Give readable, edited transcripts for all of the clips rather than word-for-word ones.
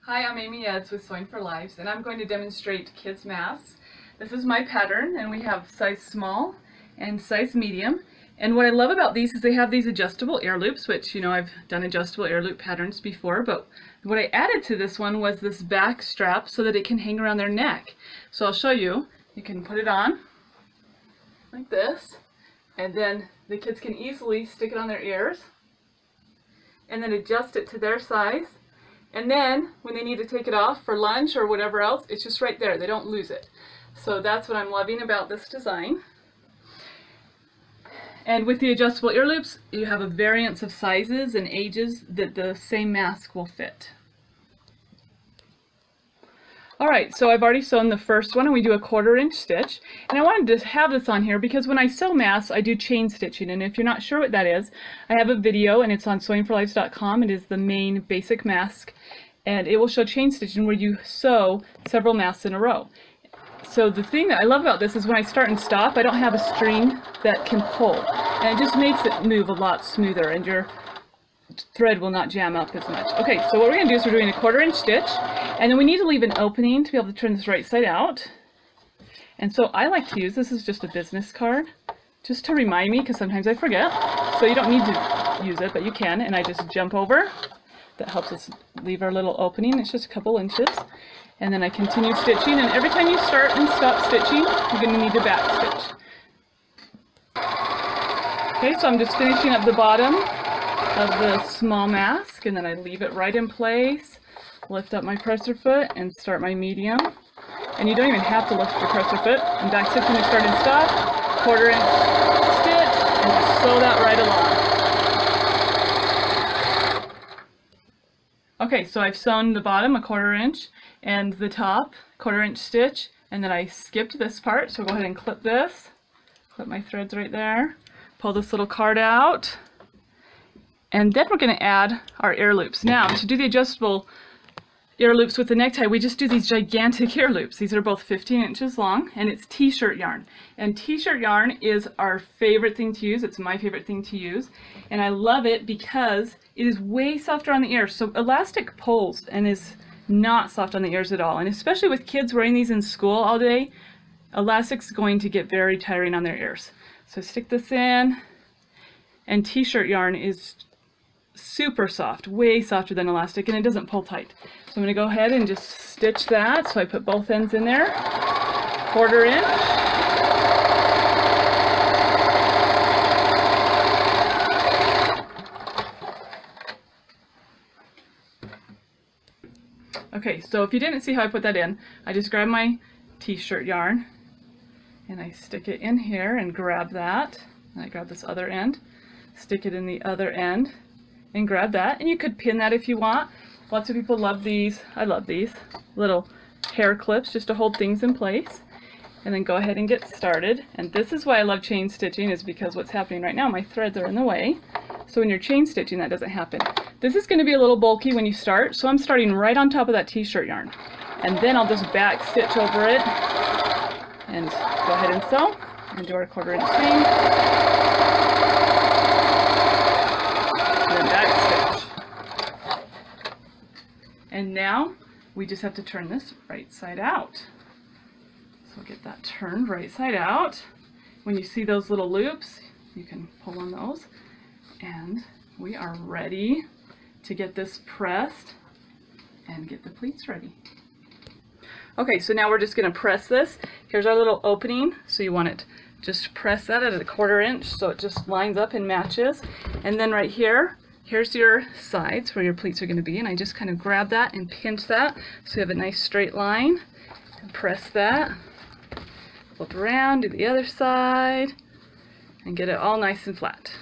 Hi, I'm Amy Eds with Sewing for Lives, and I'm going to demonstrate kids masks. This is my pattern, and we have size small and size medium. And what I love about these is they have these adjustable ear loops, which, you know, I've done adjustable ear loop patterns before, but what I added to this one was this back strap so that it can hang around their neck. So I'll show you. You can put it on like this, and then the kids can easily stick it on their ears and then adjust it to their size. And then when they need to take it off for lunch or whatever else, it's just right there. They don't lose it. So that's what I'm loving about this design. And with the adjustable ear loops, you have a variance of sizes and ages that the same mask will fit. Alright, so I've already sewn the first one, and we do a 1/4 inch stitch. And I wanted to have this on here because when I sew masks, I do chain stitching. And if you're not sure what that is, I have a video, and it's on sewingforlives.com. It is the main basic mask, and it will show chain stitching where you sew several masks in a row. So the thing that I love about this is when I start and stop, I don't have a string that can pull. And it just makes it move a lot smoother, and your thread will not jam up as much. Okay, so what we're going to do is we're doing a 1/4 inch stitch, and then we need to leave an opening to be able to turn this right side out. And so I like to use, this is just a business card, just to remind me, because sometimes I forget. So you don't need to use it, but you can, and I just jump over. That helps us leave our little opening. It's just a couple inches. And then I continue stitching, and every time you start and stop stitching, you're going to need to back stitch. Okay, so I'm just finishing up the bottom of the small mask, and then I leave it right in place, lift up my presser foot, and start my medium. And you don't even have to lift your presser foot. And back stitch when you start and stop, 1/4 inch stitch, and just sew that right along. Okay, so I've sewn the bottom a 1/4 inch, and the top 1/4 inch stitch, and then I skipped this part, so go ahead and clip this, clip my threads right there, pull this little card out. And then we're going to add our ear loops. Now, to do the adjustable ear loops with the necktie, we just do these gigantic ear loops. These are both 15 inches long, and it's t-shirt yarn. And t-shirt yarn is our favorite thing to use. It's my favorite thing to use. And I love it because it is way softer on the ears. So elastic pulls and is not soft on the ears at all. And especially with kids wearing these in school all day, elastic's going to get very tiring on their ears. So stick this in, and t-shirt yarn is super soft, way softer than elastic, and it doesn't pull tight. So I'm going to go ahead and just stitch that. So I put both ends in there, 1/4 inch. Okay, so if you didn't see how I put that in, I just grab my t-shirt yarn and I stick it in here and grab that, and I grab this other end, stick it in the other end, and grab that, and you could pin that if you want. Lots of people love these. I love these little hair clips just to hold things in place. And then go ahead and get started. And this is why I love chain stitching, is because what's happening right now, my threads are in the way. So when you're chain stitching, that doesn't happen. This is going to be a little bulky when you start, so I'm starting right on top of that t-shirt yarn. And then I'll just back stitch over it and go ahead and sew and do our 1/4 inch seam. And now we just have to turn this right side out. So get that turned right side out. When you see those little loops, you can pull on those. And we are ready to get this pressed and get the pleats ready. Okay, so now we're just going to press this. Here's our little opening. So you want it, just press that at a 1/4 inch so it just lines up and matches. And then right here, here's your sides where your pleats are going to be, and I just kind of grab that and pinch that so you have a nice straight line, and press that, flip around, do the other side, and get it all nice and flat.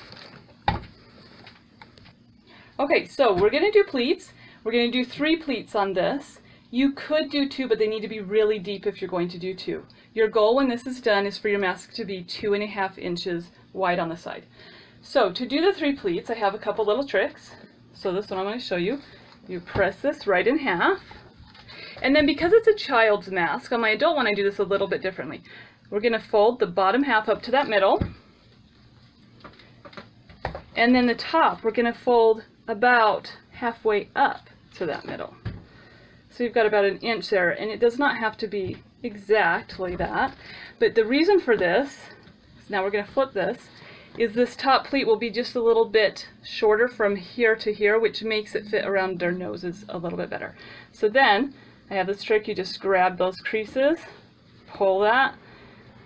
Okay, so we're going to do pleats. We're going to do 3 pleats on this. You could do 2, but they need to be really deep if you're going to do 2. Your goal when this is done is for your mask to be 2.5 inches wide on the side. So to do the 3 pleats, I have a couple little tricks. So this one I'm going to show you. You press this right in half. And then because it's a child's mask, on my adult one I do this a little bit differently. We're going to fold the bottom half up to that middle. And then the top we're going to fold about halfway up to that middle. So you've got about an inch there, and it does not have to be exactly that. But the reason for this, now we're going to flip this, is this top pleat will be just a little bit shorter from here to here, which makes it fit around their noses a little bit better. So then I have this trick. You just grab those creases, pull that,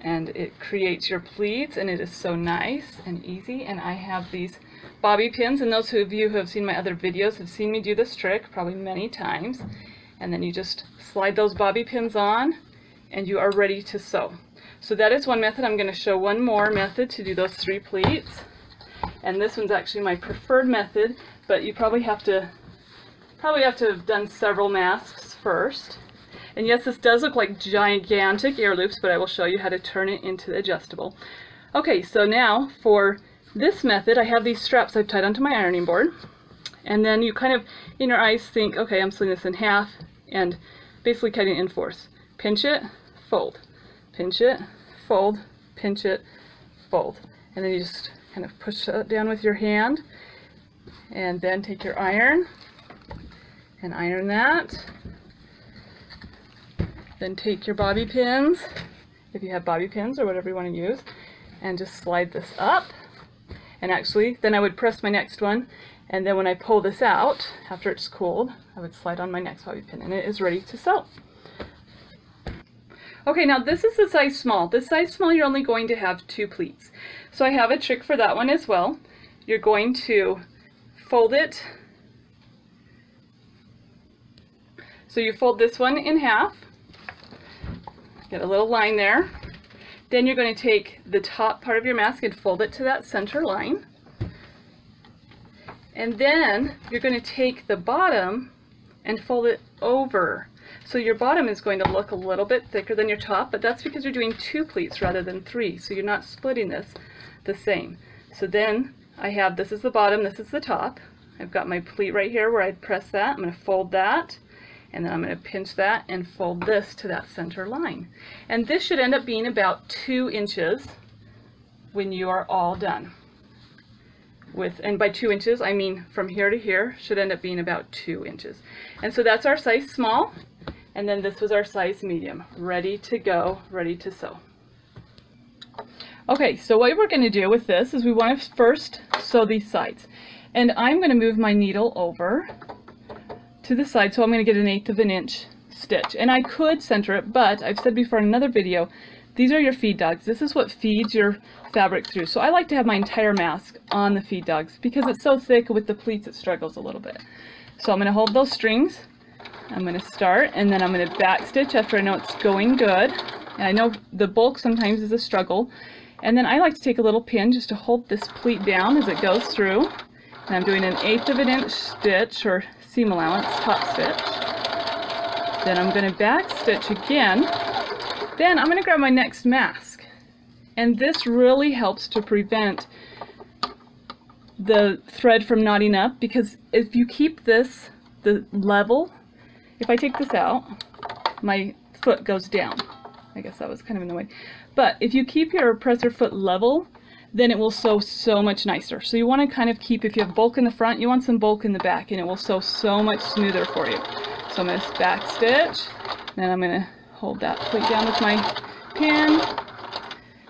and it creates your pleats, and it is so nice and easy. And I have these bobby pins, and those of you who have seen my other videos have seen me do this trick probably many times. And then you just slide those bobby pins on, and you are ready to sew. So that is one method. I'm going to show one more method to do those 3 pleats. And this one's actually my preferred method, but you probably have to have done several masks first. And yes, this does look like gigantic ear loops, but I will show you how to turn it into adjustable. Okay, so now for this method, I have these straps I've tied onto my ironing board. And then you kind of, in your eyes, think, okay, I'm slitting this in half, and basically cutting it in 4s. Pinch it, fold. Pinch it, fold, pinch it, fold. And then you just kind of push it down with your hand, and then take your iron and iron that. Then take your bobby pins, if you have bobby pins or whatever you want to use, and just slide this up. And actually, then I would press my next one, and then when I pull this out, after it's cooled, I would slide on my next bobby pin, and it is ready to sew. Okay, now this is the size small. This size small, you're only going to have 2 pleats. So I have a trick for that one as well. You're going to fold it. So you fold this one in half. Get a little line there. Then you're going to take the top part of your mask and fold it to that center line. And then you're going to take the bottom and fold it over. So your bottom is going to look a little bit thicker than your top, but that's because you're doing 2 pleats rather than 3, so you're not splitting this the same. So then I have, this is the bottom, this is the top. I've got my pleat right here where I'd press that. I'm going to fold that, and then I'm going to pinch that and fold this to that center line. And this should end up being about 2 inches when you are all done. And by 2 inches, I mean from here to here, should end up being about 2 inches. And so that's our size small. And then this was our size medium, ready to go, ready to sew. Okay, so what we're going to do with this is we want to first sew these sides. And I'm going to move my needle over to the side, so I'm going to get 1/8 of an inch stitch. And I could center it, but I've said before in another video, these are your feed dogs. This is what feeds your fabric through. So I like to have my entire mask on the feed dogs because it's so thick with the pleats it struggles a little bit. So I'm going to hold those strings. I'm going to start, and then I'm going to back stitch after I know it's going good. And I know the bulk sometimes is a struggle. And then I like to take a little pin just to hold this pleat down as it goes through. And I'm doing 1/8 of an inch stitch, or seam allowance, top stitch. Then I'm going to back stitch again. Then I'm going to grab my next mask. And this really helps to prevent the thread from knotting up, because if you keep this the level, if I take this out, my foot goes down. I guess that was kind of in the way. But if you keep your presser foot level, then it will sew so much nicer. So you want to kind of keep, if you have bulk in the front, you want some bulk in the back, and it will sew so much smoother for you. So I'm going to back stitch, then I'm going to hold that pleat down with my pin,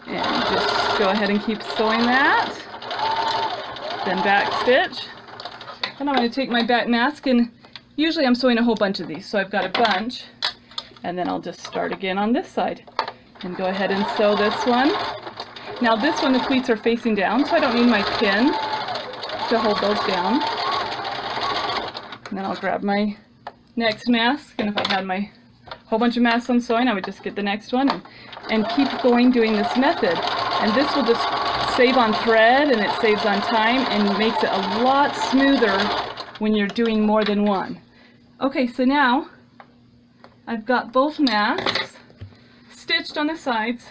and just go ahead and keep sewing that. Then back stitch. Then I'm going to take my back mask, and usually I'm sewing a whole bunch of these, so I've got a bunch, and then I'll just start again on this side and go ahead and sew this one. Now this one, the pleats are facing down, so I don't need my pin to hold those down. And then I'll grab my next mask, and if I had my whole bunch of masks I'm sewing, I would just get the next one and keep going doing this method. And this will just save on thread, and it saves on time, and makes it a lot smoother when you're doing more than one. Okay, so now I've got both masks stitched on the sides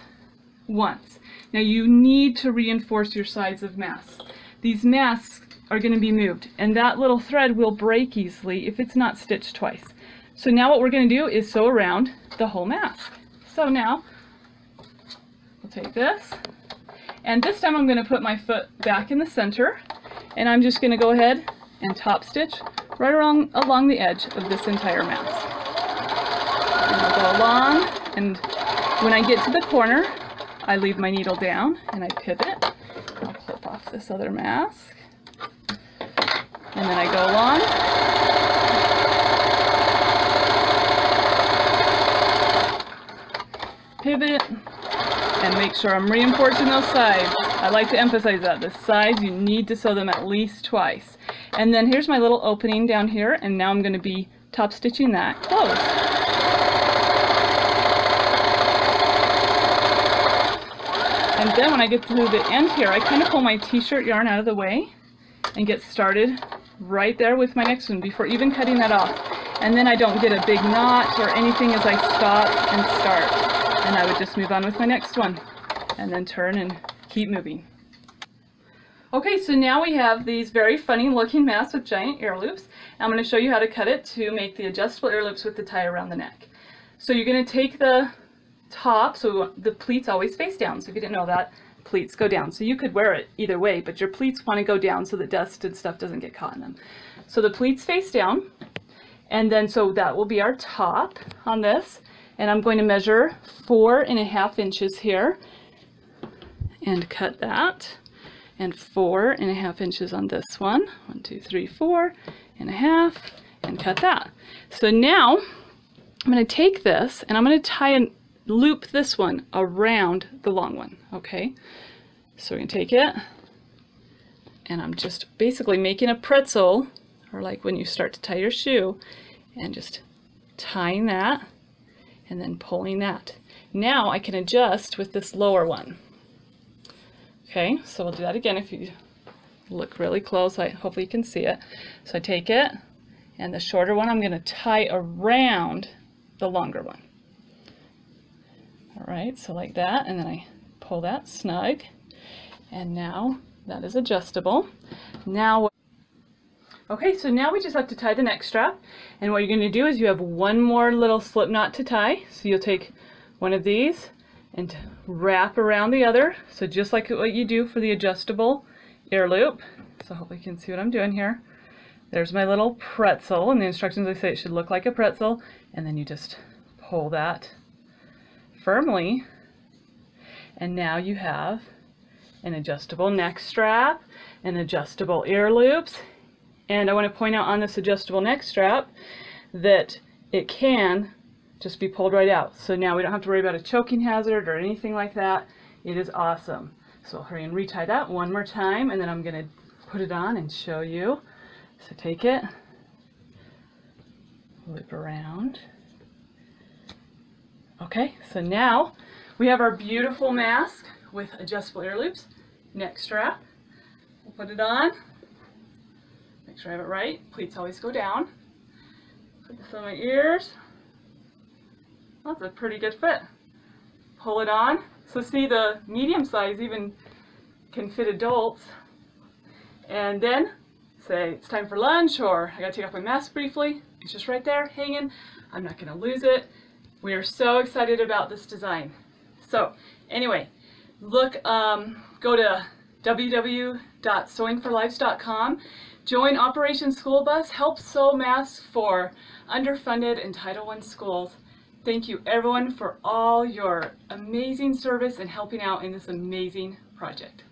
once. Now you need to reinforce your sides of masks. These masks are going to be moved, and that little thread will break easily if it's not stitched twice. So now what we're going to do is sew around the whole mask. So now we'll take this, and this time I'm going to put my foot back in the center, and I'm just going to go ahead and top stitch right along the edge of this entire mask. go along, and when I get to the corner, I leave my needle down and I pivot. I'll clip off this other mask, and then I go along. Pivot, and make sure I'm reinforcing those sides. I like to emphasize that. The sides, you need to sew them at least twice. And then here's my little opening down here, and now I'm going to be top stitching that closed. And then when I get to the end here, I kind of pull my t-shirt yarn out of the way and get started right there with my next one before even cutting that off. And then I don't get a big knot or anything as I stop and start. And I would just move on with my next one and then turn and keep moving. Okay, so now we have these very funny looking masks with giant ear loops. I'm going to show you how to cut it to make the adjustable ear loops with the tie around the neck. So you're going to take the top, so the pleats always face down. So if you didn't know that, pleats go down. So you could wear it either way, but your pleats want to go down so that dust and stuff doesn't get caught in them. So the pleats face down, and then so that will be our top on this. And I'm going to measure 4.5 inches here and cut that, and 4.5 inches on this one. 1, 2, 3, 4.5, and cut that. So now I'm going to take this and I'm going to tie and loop this one around the long one. Okay, so we're going to take it, and I'm just basically making a pretzel, or like when you start to tie your shoe, and just tying that and then pulling that. Now I can adjust with this lower one. Okay, so we'll do that again. If you look really close, hopefully you can see it. So I take it, and the shorter one I'm going to tie around the longer one. All right, so like that, and then I pull that snug, and now that is adjustable. Now, okay, so now we just have to tie the neck strap, and what you're going to do is you have one more little slip knot to tie. So you'll take one of these and wrap around the other, so just like what you do for the adjustable ear loop. So hopefully you can see what I'm doing here. There's my little pretzel, and the instructions I say it should look like a pretzel, and then you just pull that firmly, and now you have an adjustable neck strap and adjustable ear loops. And I want to point out on this adjustable neck strap that it can just be pulled right out. So now we don't have to worry about a choking hazard or anything like that. It is awesome. So I'll hurry and retie that one more time, and then I'm going to put it on and show you. So take it, loop around. Okay, so now we have our beautiful mask with adjustable ear loops, neck strap. We'll put it on. Make sure I have it right. Pleats always go down. Put this on my ears. That's a pretty good fit. Pull it on. So see, the medium size even can fit adults. And then say it's time for lunch, or I gotta take off my mask briefly. It's just right there hanging. I'm not gonna lose it. We are so excited about this design. So anyway, look, go to www.sewingforlives.com. Join Operation School Bus. Help sew masks for underfunded and Title I schools. Thank you everyone for all your amazing service and helping out in this amazing project.